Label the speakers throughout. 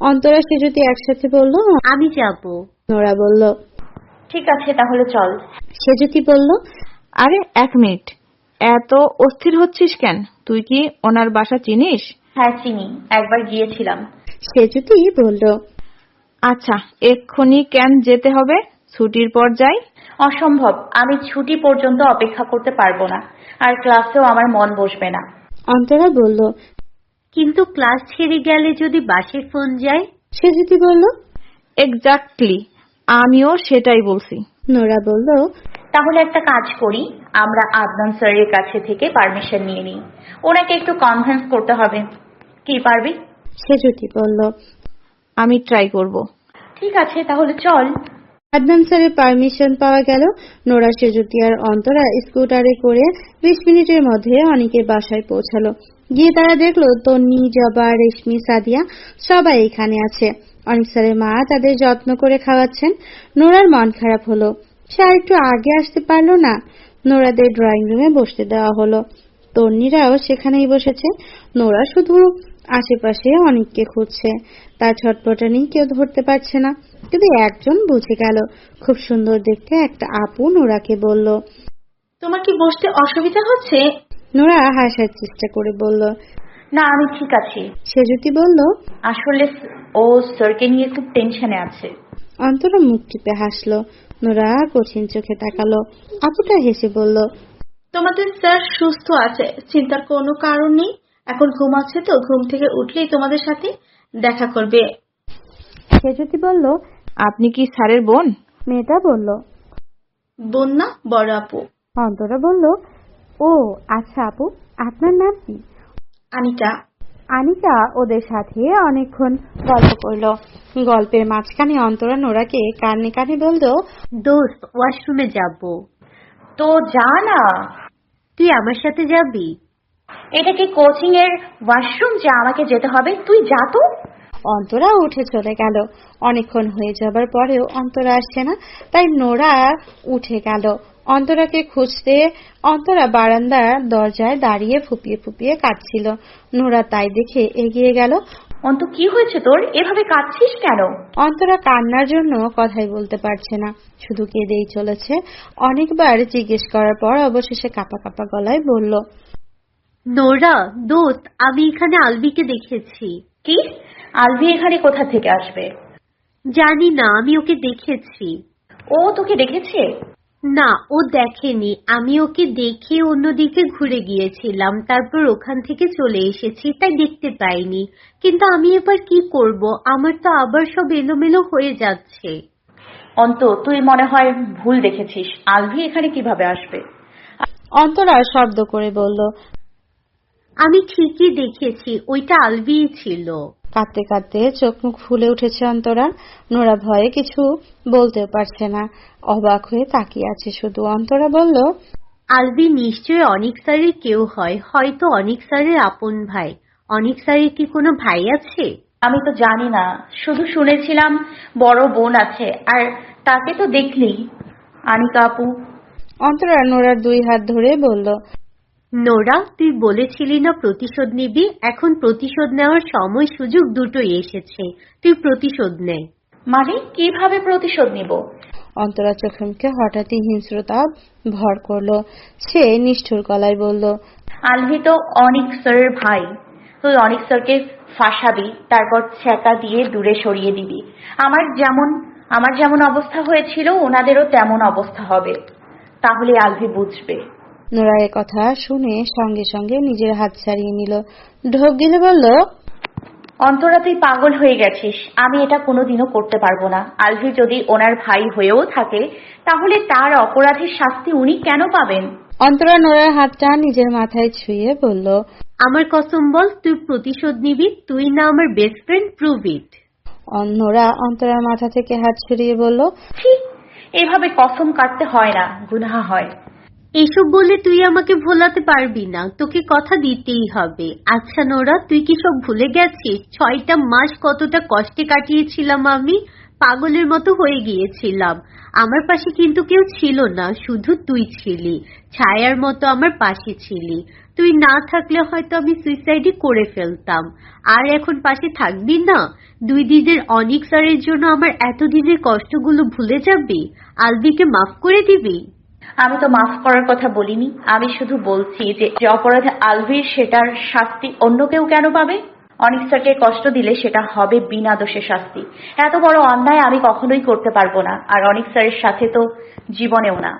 Speaker 1: অন্তরা সে যদি একসাথে বলল,
Speaker 2: আমি যাব।
Speaker 1: নোরা বলল,
Speaker 3: ঠিক আছে তাহলে চল।
Speaker 1: সে যদি বলল,
Speaker 4: আরে 1 মিনিট, এত অস্থির হচ্ছিস কেন? তুই কি ওনার বাসা চিনিস?
Speaker 3: হ্যাঁ চিনি, একবার গিয়েছিলাম।
Speaker 1: সে যদি বলল,
Speaker 4: আচ্ছা, এক্ষুনি কেন যেতে হবে? ছুটির পর যাই।
Speaker 3: অসম্ভব, আমি ছুটি পর্যন্ত অপেক্ষা করতে পারবো না, আর ক্লাসেও আমার মন বসবে না।
Speaker 1: অন্তরা বলল,
Speaker 2: কিন্তু ক্লাস ছেড়ে গেলে যদি বাসায় ফোন যায়?
Speaker 1: সে যদি বলল,
Speaker 4: এক্স্যাক্টলি, আমিও সেটাই বলছি।
Speaker 1: নোরা বলল,
Speaker 3: তাহলে একটা কাজ করি, আমরা আদনান স্যারের কাছে থেকে পারমিশন নিয়ে নিই। ওনাকে একটু কনভিন্স করতে হবে। কি পারবি?
Speaker 1: সে যদি বলল,
Speaker 4: আমি ট্রাই করব।
Speaker 3: ঠিক আছে তাহলে চল।
Speaker 1: আদনান স্যারের পারমিশন পাওয়া গেল। নোরা, সেজুতি আর অন্তরা স্কুটারে করে 20 মিনিটের মধ্যে অনেকের বাসায় পৌঁছালো। গিয়ে তারা দেখলো তন্নি, জবা, রেশমি, সাদিয়া সবাই এখানে আছে। অনেক স্যারের মা তাদের যত্ন করে খাওয়াচ্ছেন। নোরার মন খারাপ হলো, সে আর একটু আগে আসতে পারলো না। নোরাদের ড্রয়িং রুমে বসতে দেওয়া হলো। তন্নিরাও সেখানেই বসেছে। নোরা শুধু আশেপাশে অনেককে খুঁজছে, তার ছটপটানি কেউ ধরতে পারছে না। কিন্তু একজন বুঝে গেল। খুব সুন্দর দেখতে একটা আপু নোরাকে বলল,
Speaker 5: তোমার কি বসতে অসুবিধা হচ্ছে?
Speaker 1: নোরা হাসার চেষ্টা করে বলল,
Speaker 3: না আমি ঠিক আছি।
Speaker 1: সে যদি বলল,
Speaker 3: আসলে ও স্যারকে নিয়ে খুব টেনশনে আছে।
Speaker 1: অন্তরা মুখ টিপে হাসলো। নোরা কঠিন চোখে তাকালো। আপুটা হেসে বলল,
Speaker 5: তোমাদের স্যার সুস্থ আছে, চিন্তার কোনো কারণ নেই। এখন ঘুমাচ্ছে তো, ঘুম থেকে উঠলেই তোমাদের সাথে দেখা করবে।
Speaker 1: সে যদি বলল,
Speaker 4: আপনি কি স্যারের বোন?
Speaker 1: মেয়েটা বলল,
Speaker 5: বোন না, বড় আপু।
Speaker 1: অন্তরা বলল, ও আচ্ছা আপু, আপনার নাম কি?
Speaker 5: আনিকা।
Speaker 1: আনিকা ওদের সাথে অনেকক্ষণ গল্প করলো। গল্পের মাঝখানে অন্তরা নোরাকে কানে কানে বলল,
Speaker 2: দোস্ত, ওয়াশরুমে যাব।
Speaker 3: তো যা না।
Speaker 2: তুই আমার সাথে যাবি?
Speaker 3: এটা কি কোচিং এর ওয়াশরুম যে আমাকে যেতে হবে? তুই যা তো।
Speaker 1: অন্তরা উঠে চলে গেল। অনেকক্ষণ হয়ে যাবার পরেও অন্তরা আসছে না, তাই নোরা উঠে গেল অন্তরাকে খুঁজতে। অন্তরা বারান্দার দরজায় দাঁড়িয়ে ফুপিয়ে ফুপিয়ে কাঁদছিল। নোরা তাই দেখে এগিয়ে গেল।
Speaker 3: অন্ত, কি হয়েছে তোর? এভাবে কাঁদছিস কেন?
Speaker 1: অন্তরা কান্নার জন্য কথাই বলতে পারছে না, শুধু কেঁদেই চলেছে। অনেকবার জিজ্ঞেস করার পর অবশেষে কাঁপা কাঁপা গলায় বলল,
Speaker 2: নোরা দোস্ত, আমি এখানে আলবিকে দেখেছি।
Speaker 3: কি? আলভি এখানে কোথা থেকে আসবে?
Speaker 2: জানি না, আমি ওকে দেখেছি।
Speaker 3: ও তোকে দেখেছে?
Speaker 2: না, ও দেখেনি। আমি ওকে দেখে অন্যদিকে ঘুরে গিয়েছিলাম, তারপর ওখান থেকে চলে এসেছি, তাই দেখতে পাইনি। কিন্তু আমি এবার কি করব? আমার তো আবার সব এলোমেলো হয়ে যাচ্ছে।
Speaker 3: অন্ত, তুই মনে হয় ভুল দেখেছিস। আলভি এখানে কিভাবে আসবে?
Speaker 1: অন্তরা শব্দ করে বলল।
Speaker 2: আমি ঠিকই দেখেছি, ওইটা আলবিই ছিল।
Speaker 1: কাঁদতে কাঁদতে চোখ মুখ ফুলে উঠেছে অন্তরার। নোরা ভয়ে কিছু বলতেও পারছে না, অবাক হয়ে তাকিয়ে আছে শুধু। অন্তরা বলল,
Speaker 2: আলবি নিশ্চয়ই অনিক স্যারের কেউ হয়, হয়তো অনিক স্যারের আপন ভাই। অনিক স্যারের কি কোনো ভাই আছে?
Speaker 3: আমি তো জানি না, শুধু শুনেছিলাম বড় বোন আছে, আর তাকে তো দেখলি। আনিকা আপু।
Speaker 1: অন্তরা নোরার 2 হাত ধরে বলল,
Speaker 2: নোরা, তুই বলেছিলি না প্রতিশোধ নিবি? এখন প্রতিশোধ নেওয়ার সময় সুযোগ দুটোই এসেছে, তুই প্রতিশোধ নে।
Speaker 3: মানে কিভাবে প্রতিশোধ নিব?
Speaker 1: অন্তরা চোখে মুখে হঠাৎই হিংস্রতা ভর করলো। সে নিষ্ঠুর গলায় বলল,
Speaker 3: আলভি তো অনিক স্যারের ভাই। তুই অনিক স্যারকে ফাঁসাবি, তারপর ছ্যাঁকা দিয়ে দূরে সরিয়ে দিবি। আমার যেমন অবস্থা হয়েছিল ওনাদেরও তেমন অবস্থা হবে, তাহলে আলভি বুঝবে।
Speaker 1: নোরা এ কথা শুনে সঙ্গে সঙ্গে নিজের হাত ছাড়িয়ে নিল। ঢোক গিলে বলল,
Speaker 3: অন্তরা, তুই পাগল হয়ে গেছিস। আমি এটা কোনোদিনও করতে পারবো না। আলভি যদি ওনার ভাই হয়েও থাকে, তাহলে তার অপরাধের শাস্তি উনি কেন পাবেন?
Speaker 1: অন্তরা নোরার হাতটা নিজের মাথায় ছুঁয়ে বলল,
Speaker 2: আমার কসম বল, তুই প্রতিশোধ নিবি? তুই না আমার best friend, prove it.
Speaker 1: Nora অন্তরার মাথা থেকে হাত সরিয়ে বলল,
Speaker 3: ঠিক, এভাবে কসম কাটতে হয় না, গুনাহ হয়।
Speaker 2: এসব বলে তুই আমাকে ভোলাতে পারবি না, তোকে কথা দিতেই হবে। আচ্ছা নোরা, তুই কি সব ভুলে গেছিস? 6টা মাস কতটা কষ্টে কাটিয়েছিলাম আমি। পাগলের মতো হয়ে গিয়েছিলাম। আমার পাশে কিন্তু কেউ ছিল না, শুধু তুই ছিলি, ছায়ার মতো আমার পাশে ছিলি। তুই না থাকলে হয়তো আমি সুইসাইডই করে ফেলতাম। আর এখন পাশে থাকবি না? 2 দিনের অনিক স্যারের জন্য আমার এতদিনের কষ্টগুলো ভুলে যাবি? আলবিকে মাফ করে দিবি?
Speaker 3: আমি তো মাফ করার কথা বলিনি, আমি শুধু বলছি যে যে অপরাধে আলভির সেটার শাস্তি অন্য কেউ কেন পাবে? অনিক স্যারকে কষ্ট দিলে সেটা হবে বিনা দোষে শাস্তি। এত বড় অন্যায় আমি কখনোই করতে পারবো না, আর অনিক স্যারের সাথে তো জীবনেও না।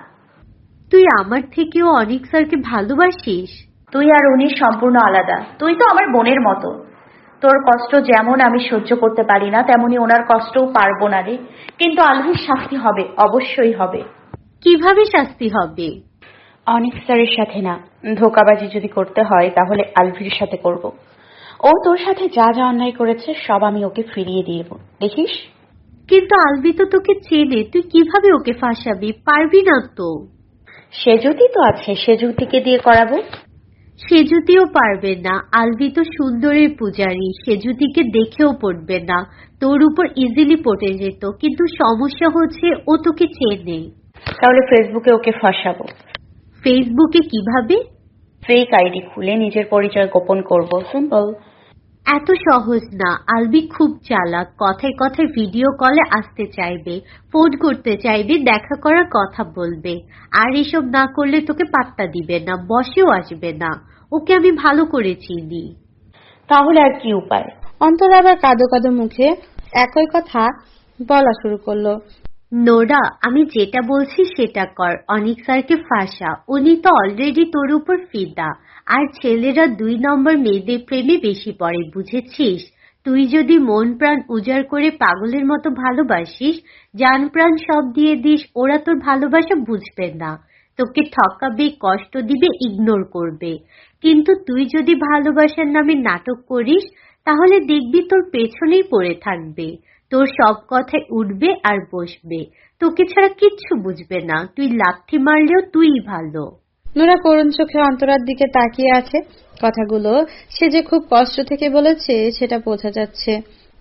Speaker 2: তুই আমার থেকেও অনিক স্যারকে ভালোবাসিস?
Speaker 3: তুই আর উনি সম্পূর্ণ আলাদা। তুই তো আমার বোনের মতো। তোর কষ্ট যেমন আমি সহ্য করতে পারি না, তেমনি ওনার কষ্টও পারবো না রে। কিন্তু আলভির শাস্তি হবে, অবশ্যই হবে।
Speaker 2: কিভাবে শাস্তি হবে?
Speaker 3: অনিক স্যারের সাথে না, ধোঁকাবাজি যদি করতে হয় তাহলে আলভির সাথে করব। ও তোর সাথে যা যা অন্যায় করেছে সব আমি ওকে ফিরিয়ে দিয়ে দেবো, দেখিস।
Speaker 2: কিন্তু আলবি তো তোকে চেনে, তুই কিভাবে ওকে ফাঁসাবি? পারবি না তো।
Speaker 3: সেজুতি তো আছে, সেজুতিকে দিয়ে করাবো।
Speaker 2: সেজুতিও পারবে না। আলবি তো সুন্দরের পূজারী, সেজুতিকে দেখেও পড়বে না। তোর উপর ইজিলি পটে যেত, কিন্তু সমস্যা হচ্ছে ও তোকে চেনে।
Speaker 3: তাহলে ফেসবুকে ওকে ফাঁসাবো।
Speaker 2: ফেসবুকে কিভাবে?
Speaker 3: ফেক আইডি খুলে নিজের পরিচয় গোপন করব, সিম্পল।
Speaker 2: এত সহজ না। আলবি খুব চালাক, কথায় কথায় ভিডিও কলে আসতে চাইবে, ফোন করতে চাইবে, দেখা করার কথা বলবে। আর এসব না করলে তোকে পাত্তা দিবে না, বসেও আসবে না। ওকে আমি ভালো করে চিনি।
Speaker 3: তাহলে আর কি উপায়?
Speaker 1: অন্তরা আবার কাঁদো কাঁদো মুখে একই কথা বলা শুরু করলো।
Speaker 2: নোরা, আমি যেটা বলছি সেটা কর। অনিক স্যারকে ফাঁসা, উনি তো অলরেডি তোর উপর ফিদা। আর ছেলেরা 2 নম্বর মেয়েদের প্রেমে বেশি পড়ে, বুঝেছিস? তুই যদি মন প্রাণ উজাড় করে পাগলের মতো ভালোবাসিস, জান প্রাণ সব দিয়ে দিস, ওরা তোর ভালোবাসা বুঝবে না, তোকে ঠকাবে, কষ্ট দিবে, ইগনোর করবে। কিন্তু তুই যদি ভালোবাসার নামে নাটক করিস, তাহলে দেখবি তোর পেছনেই পড়ে থাকবে, তোর সব কথায় উঠবে আর বসবে, তোকে ছাড়া কিচ্ছু বুঝবে না। তুই লাথি মারলেও তুই ভালো।
Speaker 1: নোরা করুণ চোখে অন্তরার দিকে তাকিয়ে আছে। কথাগুলো সে যে খুব কষ্ট থেকে বলেছে সেটা বোঝা যাচ্ছে,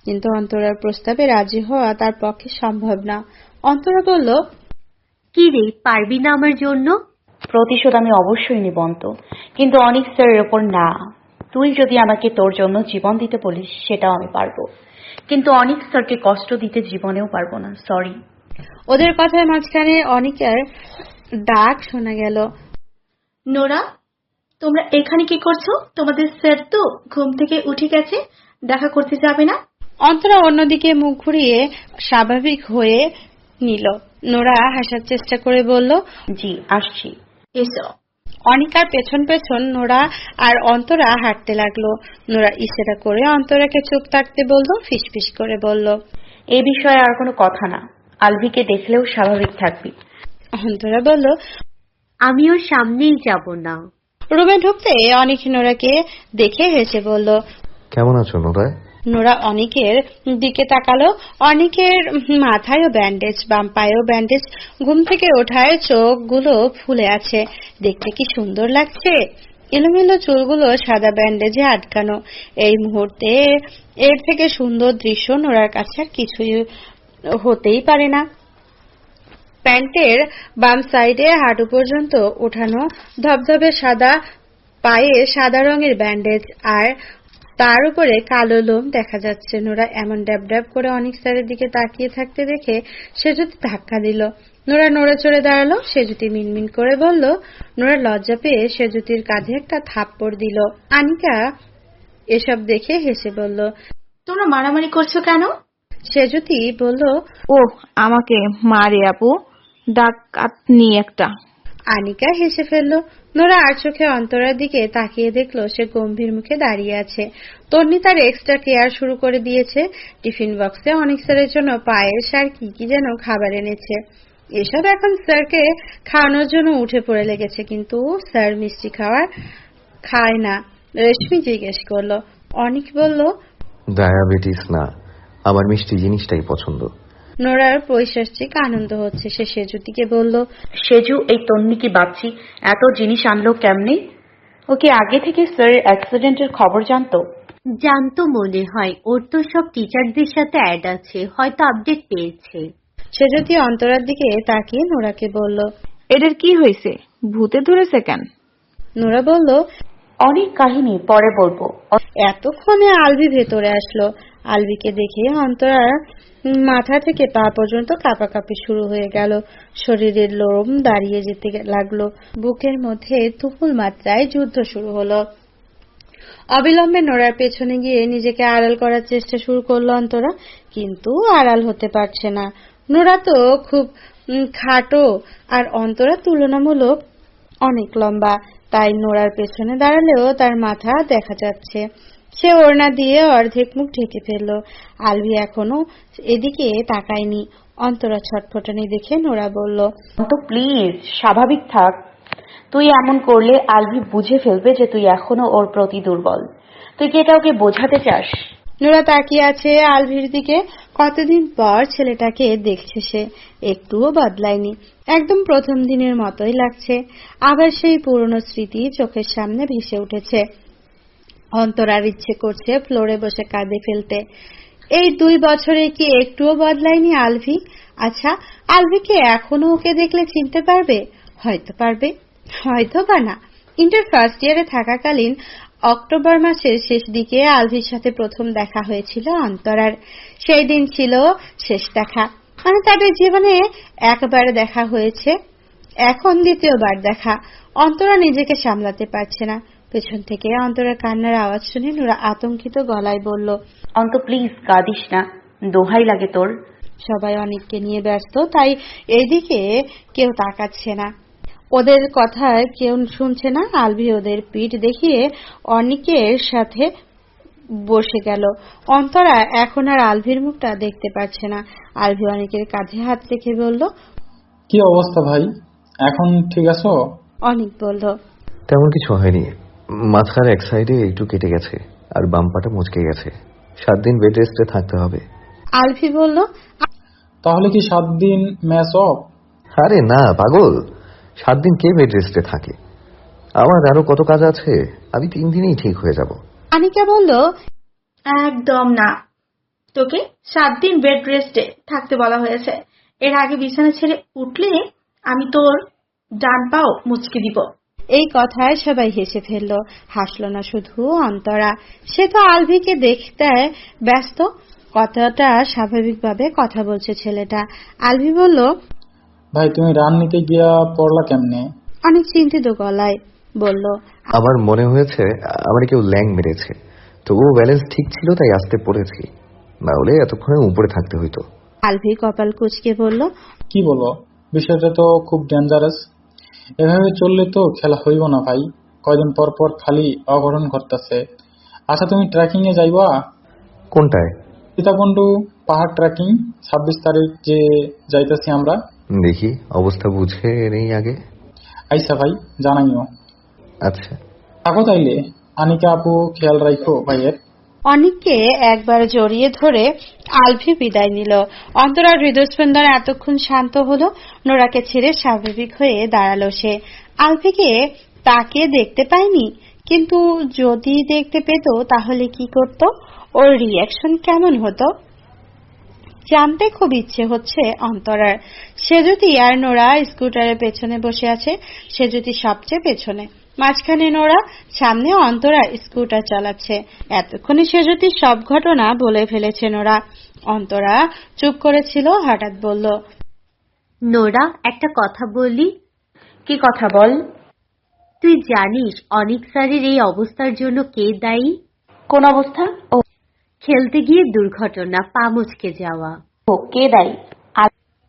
Speaker 1: কিন্তু অন্তরার প্রস্তাবে রাজি হওয়া তার পক্ষে সম্ভব না। অন্তরা বলল,
Speaker 2: কি রে, পারবি না আমার জন্য?
Speaker 3: প্রতিশোধ আমি অবশ্যই নিব অন্ত, কিন্তু অনিক স্যারের ওপর না। তুই যদি আমাকে তোর জন্য জীবন দিতে বলিস সেটাও আমি পারবো, কিন্তু অনিক স্যারকে কষ্ট দিতে জীবনেও পারবো না, সরি।
Speaker 1: ওদের কথার মাঝখানে অনিকের ডাক শোনা গেল।
Speaker 5: নোরা, তোমরা এখানে কি করছো? তোমাদের স্যার তো ঘুম থেকে উঠে গেছে, দেখা করতে যাবে না?
Speaker 1: অন্তরা অন্যদিকে মুখ ঘুরিয়ে স্বাভাবিক হয়ে নিল। নোরা হাসার চেষ্টা করে বলল,
Speaker 3: জি আসছি।
Speaker 5: এসো।
Speaker 1: অনিকার পেছন পেছন নোরা আর অন্তরা হাঁটতে লাগলো। নোরা ইশারা করে অন্তরাকে চুপ থাকতে বলল, ফিসফিস করে বলল,
Speaker 3: এই বিষয়ে আর কোনো কথা না, আলভিকে দেখলেও স্বাভাবিক থাকবি।
Speaker 1: অন্তরা বলল,
Speaker 2: আমি ওর সামনেই যাব না।
Speaker 1: রুমে ঢুকতে অনিক নোরাকে দেখে হেসে বলল,
Speaker 6: কেমন আছো নোরা?
Speaker 1: নোরা অনিকের দিকে তাকালো। অনিকের মাথায়ও ব্যান্ডেজ, বাম পায়েও ব্যান্ডেজ, ঘুম থেকে ওঠায় চোখগুলো ফুলে আছে। দেখতে কি সুন্দর লাগছে। এলোমেলো চুলগুলো সাদা ব্যান্ডেজে আটকানো। এই মুহূর্তে এর থেকে সুন্দর দৃশ্য নোরার কাছে আর কিছুই হতেই পারে না। প্যান্টের বাম সাইডে হাঁটু পর্যন্ত ওঠানো ধবধবে সাদা, পায়ে সাদা রঙের ব্যান্ডেজ, আর তার উপরে কালো লোম দেখা যাচ্ছে। নোরা এমন ড্যাব ড্যাব করে অনিক স্যারের দিকে তাকিয়ে থাকতে দেখে সেজুতি ধাক্কা দিল। নোরা নড়ে চড়ে দাঁড়ালো। সেজুতি মিনমিন করে বলল। নোরা লজ্জা পেয়ে সেজুতির কাঁধে একটা থাপ্পড় দিল। আনিকা এসব দেখে হেসে বলল,
Speaker 5: তোমরা মারামারি করছো কেন?
Speaker 1: সেজুতি বলল,
Speaker 4: ও আমাকে মারে আপু, ডাকাতনি একটা।
Speaker 1: আনিকা হেসে ফেলল। নোরা আর চোখে অন্তরার দিকে তাকিয়ে দেখলো সে গম্ভীর মুখে দাঁড়িয়ে আছে। তন্নি তার এক্সট্রা কেয়ার শুরু করে দিয়েছে। টিফিন বক্সে অনিক স্যারের জন্য পায়েস আর কি যেন খাবার এনেছে। এসব এখন স্যারকে খাওয়ানোর জন্য উঠে পড়ে লেগেছে, কিন্তু স্যার মিষ্টি খায় না। রেশমি জিজ্ঞেস করলো। অনিক বলল,
Speaker 6: ডায়াবেটিস না, আমার মিষ্টি জিনিসটাই পছন্দ।
Speaker 1: নোরার পৈশাচিক আনন্দ হচ্ছে। সে সেজুতিকে বলল,
Speaker 3: সেজু, এই তন্নি কি বাচ্চি এত জিনিস আনলো কেমনে? ও কি আগে থেকে স্যারের অ্যাক্সিডেন্টের খবর জানতো?
Speaker 2: জানতো মনে হয়, ওর তো সব টিচারদের সাথে অ্যাড আছে, হয়তো আপডেট পেয়েছে।
Speaker 1: সেজুতি অন্তরার দিকে তাকিয়ে নোরাকে বলল।
Speaker 4: এদের কি হয়েছে? ভূতে ধরেছে কেন?
Speaker 1: নোরা বলল,
Speaker 3: অনেক কাহিনী পরে বলবো।
Speaker 1: এতক্ষণে আলভি ভেতরে আসলো। আলভিকে দেখে অন্তরার মাথা থেকে পা পর্যন্ত কাঁপাকাঁপি শুরু হয়ে গেল। শরীরের লোম দাঁড়িয়ে যেতে লাগলো। বুকের মধ্যে তুমুল মাত্রায় যুদ্ধ শুরু হলো। অবিলম্বে নোরার পেছনে গিয়ে নিজেকে আড়াল করার চেষ্টা শুরু করলো অন্তরা, কিন্তু আড়াল হতে পারছে না। নোরা তো খুব খাটো আর অন্তরা তুলনামূলক অনেক লম্বা, তাই নোরার পেছনে দাঁড়ালেও তার মাথা দেখা যাচ্ছে। সে ওড়না দিয়ে অর্ধেক মুখ ঢেকে ফেলল। আলভি এখনো এদিকে তাকায়নি। অন্তরা ছটফটানি দেখে নোরা বলল,
Speaker 3: তো প্লিজ স্বাভাবিক থাক। তুই এমন করলে আলভি বুঝে ফেলবে যে তুই এখনো ওর প্রতি দুর্বল। তুই কি এটা ওকে বোঝাতে চাস?
Speaker 1: নোরা তাকিয়ে আছে আলভির দিকে। কতদিন পর ছেলেটাকে দেখছে সে, একটুও বদলায়নি, একদম প্রথম দিনের মতোই লাগছে। আবার সেই পুরনো স্মৃতি চোখের সামনে ভেসে উঠেছে। অন্তরার ইচ্ছে করছে ফ্লোরে বসে কাঁদে ফেলতে। এই 2 বছরে কি একটুও বদলায়নি আলভি? আচ্ছা, আলভিকে এখনো ওকে দেখলে চিনতে পারবে? হয়তো পারবে, হয়তো বা না। ইন্টার ফার্স্ট ইয়ারে থাকাকালীন অক্টোবর মাসের শেষ দিকে আলভির সাথে প্রথম দেখা হয়েছিল অন্তরার। সেই দিন ছিল শেষ দেখা, মানে তাদের জীবনে একবার দেখা হয়েছে, এখন দ্বিতীয়বার দেখা। অন্তরা নিজেকে সামলাতে পারছে না। পেছন থেকে অন্তরার কান্নার আওয়াজ শুনে নোরা আতঙ্কিত গলায় বলল,
Speaker 3: অন্ত প্লিজ কাঁদিস না, দোহাই লাগে তোর।
Speaker 1: সবাই অনেককে নিয়ে ব্যস্ত, তাই এইদিকে কেউ তাকাচ্ছে না, ওদের কথা কেউ শুনছে না। আলভি ওদের পিঠ দেখিয়ে অনেকের সাথে বসে গেল। অন্তরা এখন আর আলভির মুখটা দেখতে পাচ্ছে না। আলভি অনেকের কাঁধে হাত রেখে বলল,
Speaker 7: কি অবস্থা ভাই, এখন ঠিক আছো?
Speaker 1: অনেক বলল,
Speaker 6: তেমন কিছু হয়নি, মাথার এক সাইডে একটু কেটে গেছে আর বাম পাটা মুচকে গেছে। 7 দিন বেড রেস্টে থাকতে হবে।
Speaker 1: আলভি বলল,
Speaker 7: তাহলে কি 7 দিন ম্যাচ অফ?
Speaker 6: আরে না পাগল, 7 দিন কে বেড রেস্টে থাকে? আমার আরো কত কাজ আছে, আমি 3 দিনেই ঠিক হয়ে যাব।
Speaker 1: আনিকা বলল,
Speaker 5: একদম না, তোকে 7 দিন বেড রেস্টে থাকতে বলা হয়েছে। এর আগে বিছানা ছেড়ে উঠলে আমি তোর ডান পাও মুচকে দিব।
Speaker 1: এই কথায় সবাই হেসে ফেলল। হাসল না শুধু অন্তরা, সে তো আলভিকে দেখতে ব্যস্ত। কথাটা স্বাভাবিকভাবে কথা বলছে ছেলেটা। আলভি বলল,
Speaker 7: ভাই তুমি রান নিতে গিয়া পড়লা কেমনে?
Speaker 1: অনেক চিন্তিত গলায় বলল,
Speaker 6: আমার মনে হয়েছে আমার কেউ ল্যাং মেরেছে, তবুও ব্যালেন্স ঠিক ছিল তাই আসতে পড়েছি, না হলে এতক্ষণে উপরে থাকতে হইতো।
Speaker 1: আলভি কপাল কুঁচকে বলল,
Speaker 7: কি বলো, বিষয়টা তো খুব ডেঞ্জারাস। এভাবে চললে তো খেলা হইব না ভাই, কয়দিন পর পর খালি অঘটন ঘটতেছে। আচ্ছা তুমি ট্রেকিং এ যাইবা?
Speaker 6: কোনটায়?
Speaker 7: সীতাকুণ্ডু পাহাড় ট্রেকিং 26 তারিখ যে যাইতেছি আমরা।
Speaker 6: দেখি অবস্থা বুঝে নেই আগে।
Speaker 7: আইসা ভাই, জানাইও।
Speaker 6: আচ্ছা
Speaker 7: থাকো তাইলে, আনিকা আপু খেয়াল রাখো ভাইয়ের।
Speaker 1: অনিককে একবার জড়িয়ে ধরে আলভি বিদায় নিল। অন্তরার হৃদস্পন্দন এতক্ষণ শান্ত হলো। নোরাকে ছেড়ে স্বাভাবিক হয়ে দাঁড়ালো সে। আলভিকে তাকে দেখতে পায়নি, কিন্তু যদি দেখতে পেত তাহলে কি করত? ওর রিয়াকশন কেমন হতো জানতে খুব ইচ্ছে হচ্ছে অন্তরার। সেজুতি আর নোরা স্কুটারের পেছনে বসে আছে, সেজুতি সবচেয়ে পেছনে, মাঝখানে নোরা, সামনে অন্তরা স্কুটার চালাচ্ছে। এতক্ষণে সেজুতির সব ঘটনা বলে ফেলেছে নোরা। অন্তরা চুপ করেছিল, হঠাৎ বলল,
Speaker 2: নোরা, একটা কথা বলি।
Speaker 3: কি কথা বল?
Speaker 2: তুই জানিস অনিক স্যারের এই অবস্থার জন্য কে দায়ী?
Speaker 3: কোন অবস্থা? ও
Speaker 2: খেলতে গিয়ে দুর্ঘটনা, পা মুচকে যাওয়া।
Speaker 3: ও, কে দায়ী?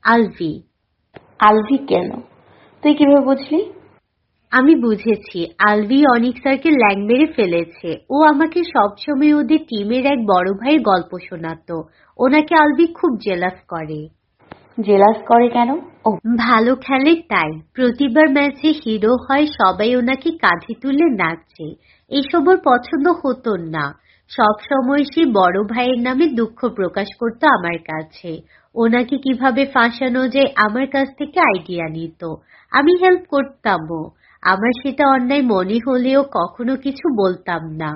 Speaker 2: আলভি।
Speaker 3: আলভি কেন? তুই কিভাবে বুঝলি?
Speaker 2: আমি বুঝেছি, আলভি অনিক স্যারকে ল্যাং মেরে ফেলেছে। ও আমাকে সবসময় ওদের টিমের এক বড় ভাইয়ের গল্প শোনাতো। ওনাকে আলভি খুব জেলাস করে।
Speaker 3: জেলাস করে কেন? ও
Speaker 2: ভালো খেলে তাই। প্রতিবার ম্যাচে হিরো হয়, সবাই ওনাকে কাঁধে তুলে নাচছে। এইসব ওর পছন্দ হতো না। সব সময় সে বড় ভাইয়ের নামে দুঃখ প্রকাশ করতো আমার কাছে। ওনাকে কিভাবে ফাঁসানো যায় আমার কাছ থেকে আইডিয়া নিত। আমি হেল্প করতামও। আমার সেটা অন্যায় মনে হলেও কখনো কিছু বলতাম না।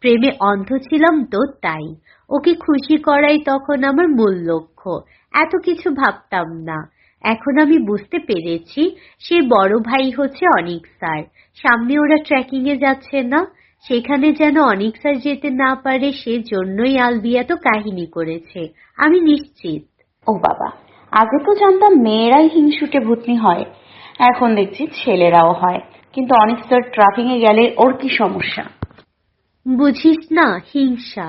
Speaker 2: প্রেমে অন্ধ ছিলাম তো তাই। ওকে খুশি করাই তখন আমার মূল লক্ষ্য। এত কিছু ভাবতাম না। এখন আমি বুঝতে পেরেছি সে বড় ভাই হচ্ছে অনিক স্যার। সামনে ওরা ট্রেকিং এ যাচ্ছে না, সেখানে যেন অনিক স্যার যেতে না পারে সেজন্যই আলভি এত কাহিনী করেছে। আমি নিশ্চিত।
Speaker 3: ও বাবা, আগে তো জানতাম মেয়েরাই হিংসুটে ভূতনি হয়, এখন দেখছি ছেলেরাও হয়। কিন্তু অনেক স্যার ট্রাকিং এ গেলে ওর কি সমস্যা?
Speaker 2: বুঝিস না, হিংসা।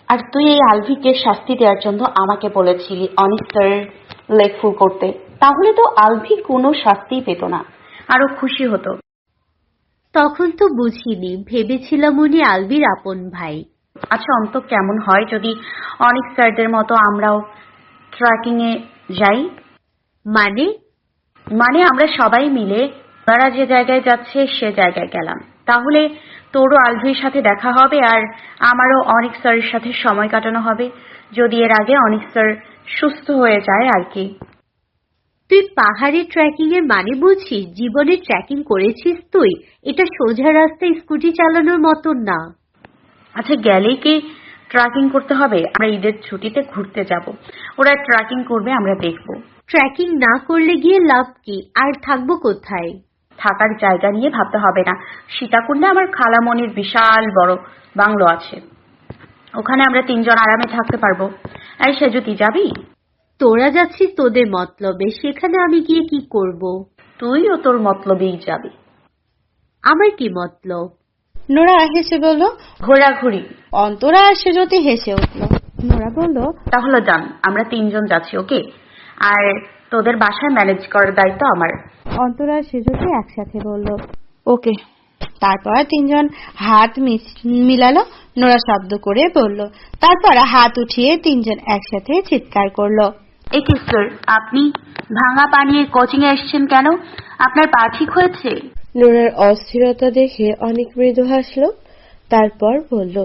Speaker 3: আর তুই এই আলভিকে শাস্তি দেওয়ার জন্য আমাকে বলেছিলি অনেক স্যার লেগ ফুল করতে, তাহলে তো আলভি কোনো শাস্তিই পেত না, আরো খুশি হতো।
Speaker 2: তখন তো বুঝিনি, ভেবেছিলাম উনি আলভির আপন ভাই।
Speaker 3: আচ্ছা, অন্ত কেমন হয় যদি অনেক স্যারদের মতো আমরাও ট্রেকিং এ যাই?
Speaker 2: মানে
Speaker 3: আমরা সবাই মিলে ওরা যে জায়গায় যাচ্ছে সে জায়গায় গেলাম, তাহলে তোরও আলভির সাথে দেখা হবে আর আমারও অনেক স্যারের সাথে সময় কাটানো হবে, যদি এর আগে অনেক স্যার সুস্থ হয়ে যায় আর কি।
Speaker 2: তুই পাহাড়ে ট্রেকিং এর মানে বুঝিস? জীবনে ট্রেকিং করেছিস তুই? এটা সোজা রাস্তায় স্কুটি চালানোর মতো না।
Speaker 3: আচ্ছা, গেলেই কি ট্রেকিং করতে হবে? আমরা ঈদের ছুটিতে ঘুরতে যাব, ওরা ট্রেকিং করবে, আমরা দেখব।
Speaker 2: ট্রেকিং না করলে গিয়ে লাভ কি? আর থাকবো কোথায়?
Speaker 3: থাকার জায়গা নিয়ে ভাবতে হবে না। সীতাকুণ্ডে আমার খালামণির বিশাল বড় বাংলো আছে, ওখানে আমরা 3 জন আরামে থাকতে পারবো। এই সেজুতি, যাবি?
Speaker 2: তোরা যাচ্ছিস তোদের মতলবে, সেখানে আমি গিয়ে কি করব?
Speaker 3: তুইও তোর মতলবেই যাবি।
Speaker 2: আমার কি মতলব?
Speaker 1: নোরা হেসে বলল।
Speaker 3: ঘোরাঘুরি।
Speaker 1: অন্তরা আর সেজতি হেসে উঠল। নোরা বলল,
Speaker 3: তাহলে যান, আমরা 3 জন যাচ্ছি, ওকে? আর তোদের বাসায় ম্যানেজ করার দায়িত্ব আমার।
Speaker 1: অন্তরা আর সেজতি একসাথে বলল,
Speaker 4: ওকে।
Speaker 1: তারপর 3 জন হাত মিলালো। নোরা শব্দ করে বলল, তারপর হাত উঠিয়ে 3 জন একসাথে চিৎকার করলো।
Speaker 3: এ কি স্যার, আপনি ভাঙা পানিয়ে কোচিং এ এসেছেন কেন? আপনার পা ঠিক হয়েছে?
Speaker 8: নোরার অস্থিরতা দেখে অনেক মৃদু হাসলো, তারপর বলল,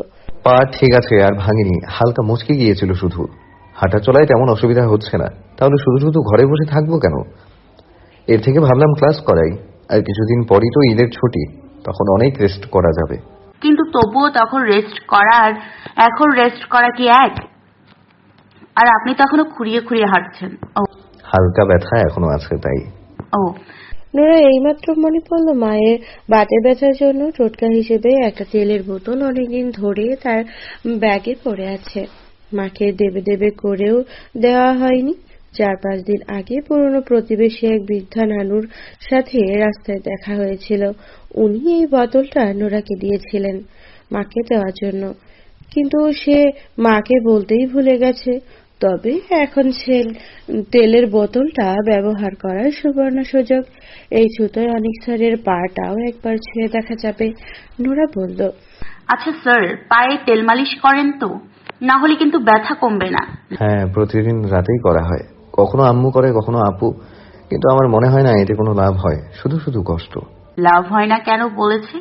Speaker 6: পা ঠিক আছে, আর ভাঙিনি, হালকা মুচকে গিয়েছিল শুধু। হাঁটা চলায় তেমন অসুবিধা হচ্ছে না, তাহলে শুধু শুধু ঘরে বসে থাকবো কেন? এর থেকে ভাবলাম ক্লাস করাই, আর কিছুদিন পরই তো ঈদের ছুটি, তখন অনেক রেস্ট করা যাবে।
Speaker 3: কিন্তু তবুও তখন রেস্ট করা আর এখন রেস্ট করা কি এক? আর আপনি তো এখনো খুঁড়িয়ে খুঁড়িয়ে হাঁটছেন। ও,
Speaker 6: হালকা ব্যথা এখনো আছে তাই।
Speaker 3: ও,
Speaker 8: নোরা এইমাত্র মনে পড়লো মায়ের বাতে ব্যথার জন্য টোটকা হিসেবে একটা তেলের বোতল অনেকদিন ধরে তার ব্যাগে পড়ে আছে। মাকে দেবে দেবে করেও দেওয়া হয়নি। 4-5 দিন আগে পুরনো প্রতিবেশী এক বৃদ্ধা নানুর সাথে রাস্তায় দেখা হয়েছিল। উনি এই বোতলটা নোরাকে দিয়েছিলেন মাকে দেওয়ার জন্য, কিন্তু সে মাকে বলতেই ভুলে গেছে। তবে এখন তেলের বোতলটা ব্যবহার করার সুবর্ণ সুযোগ। এই ছুতোয় অনেক স্যারের পাটাও একবার ছুঁয়ে দেখা যাবে। নোরা বলল,
Speaker 3: আচ্ছা স্যার, পায়ে তেল মালিশ করেন তো? না হলে কিন্তু ব্যথা কমবে না।
Speaker 6: হ্যাঁ, প্রতিদিন রাতেই করা হয়, কখনো আম্মু করে কখনো আপু, কিন্তু আমার মনে হয় না এতে কোনো লাভ হয়, শুধু শুধু কষ্ট।
Speaker 3: লাভ হয় না কেন বলেছে?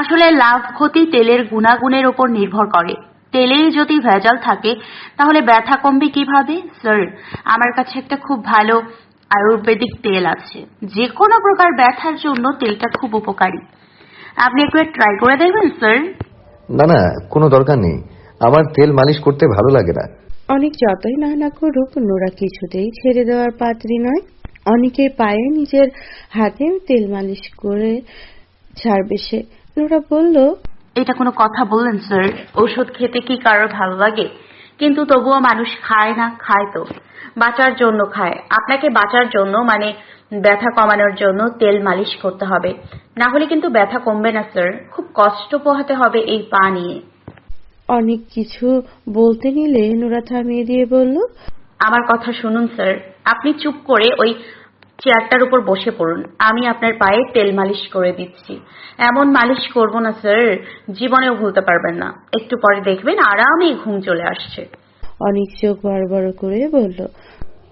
Speaker 3: আসলে লাভ ক্ষতি তেলের গুণাগুণের উপর নির্ভর করে। তেলেই যদি ভেজাল থাকে তাহলে ব্যথা কমবে কিভাবে? স্যার, আমার কাছে একটা খুব ভালো আয়ুর্বেদিক তেল আছে, যে কোনো প্রকার ব্যথার জন্য তেলটা খুব উপকারী। আপনি একবার ট্রাই করে দেখবেন স্যার?
Speaker 6: না না, কোনো দরকার নেই, আমার তেল মালিশ করতে ভালো লাগে না।
Speaker 8: অনেক যতই না করুক নোরা কিছুতেই ছেড়ে দেওয়ার পাত্রী নয়। অনেকের পায়ে নিজের হাতে তেল মালিশ করে ছাড়বে সে। নোরা বলল,
Speaker 3: এটা কোনো কথা বললেন স্যার? ওষুধ খেতে কি কারোর ভালো লাগে? কিন্তু তবুও মানুষ খায় না? খায় তো, বাঁচার জন্য খায়। আপনাকে বাঁচার জন্য মানে ব্যথা কমানোর জন্য তেল মালিশ করতে হবে, না হলে কিন্তু ব্যথা কমবে না স্যার। খুব কষ্ট পোহাতে হবে এই পা নিয়ে।
Speaker 8: অনেক কিছু বলতে নিলে নোরা থামিয়ে দিয়ে বলল,
Speaker 3: আমার কথা শুনুন স্যার, আপনি চুপ করে ওই চেয়ারটার উপর বসে পড়ুন, আমি আপনার পায়ে তেল মালিশ করে দিচ্ছি। এমন মালিশ করবো না স্যার, জীবনেও ভুলতে পারবেন না। একটু পরে দেখবেন আরামে ঘুম চলে আসছে।
Speaker 8: অনেক চোখ বড় বড় করে বলল,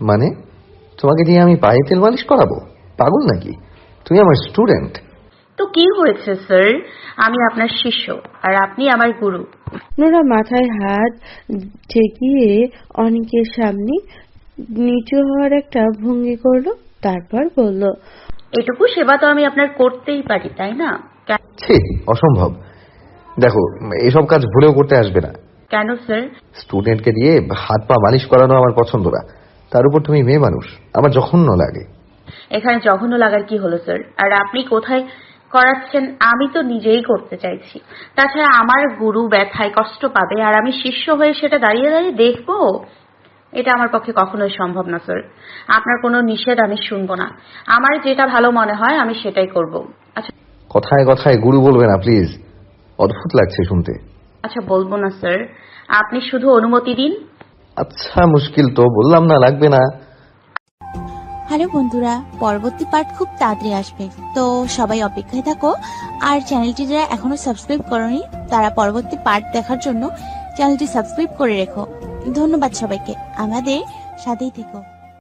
Speaker 6: মানে তোমাকে দিয়ে আমি পায়ে তেল মালিশ করাবো? পাগল নাকি? তুমি আমার স্টুডেন্ট।
Speaker 3: তো কি হয়েছে স্যার, আমি আপনার শিষ্য আর আপনি আমার গুরু।
Speaker 8: নোরা মাথায় হাত ঠেকিয়ে অনেকের সামনে নিচু হওয়ার একটা ভঙ্গি করলো, তারপর বলল,
Speaker 3: এটুকু সেবা তো আমি আপনার করতেই পারি, তাই না?
Speaker 6: ছি, অসম্ভব। দেখো, এসব কাজ ভুলেও করতে আসবে না।
Speaker 3: কেন স্যার?
Speaker 6: স্টুডেন্টকে দিয়ে হাত পা মালিশ করানো আমার পছন্দ না। তার উপর তুমি মেয়ে মানুষ, আমার জঘন্য লাগে।
Speaker 3: এখানে জঘন্য লাগার কি হলো স্যার? আর আপনি কোথায় করাচ্ছেন? আমি তো নিজেই করতে চাইছি। তাছাড়া আমার গুরু ব্যথায় কষ্ট পাবে আর আমি শিষ্য হয়ে সেটা দাঁড়িয়ে দাঁড়িয়ে দেখবো, এটা আমার পক্ষে কখনোই সম্ভব না স্যার। আপনার কোনো নিষেধ আমি শুনবো না। আমার যেটা ভালো মনে হয় আমি সেটাই করব। আচ্ছা
Speaker 6: কথায় কথায় গুরু বলবে না প্লিজ, অদ্ভুত লাগছে শুনতে।
Speaker 3: আচ্ছা বলবো না স্যার, আপনি শুধু অনুমতি দিন।
Speaker 6: আচ্ছা, মুশকিল তো, বললাম না লাগবে না।
Speaker 9: হ্যালো বন্ধুরা, পরবর্তী পার্ট খুব তাড়াতাড়ি আসবে, তো সবাই অপেক্ষায় থাকো। আর চ্যানেলটি যারা এখনো সাবস্ক্রাইব করনি তারা পরবর্তী পার্ট দেখার জন্য চ্যানেলটি সাবস্ক্রাইব করে রেখো। ধন্যবাদ সবাইকে, আমাদের সাথেই থেকো।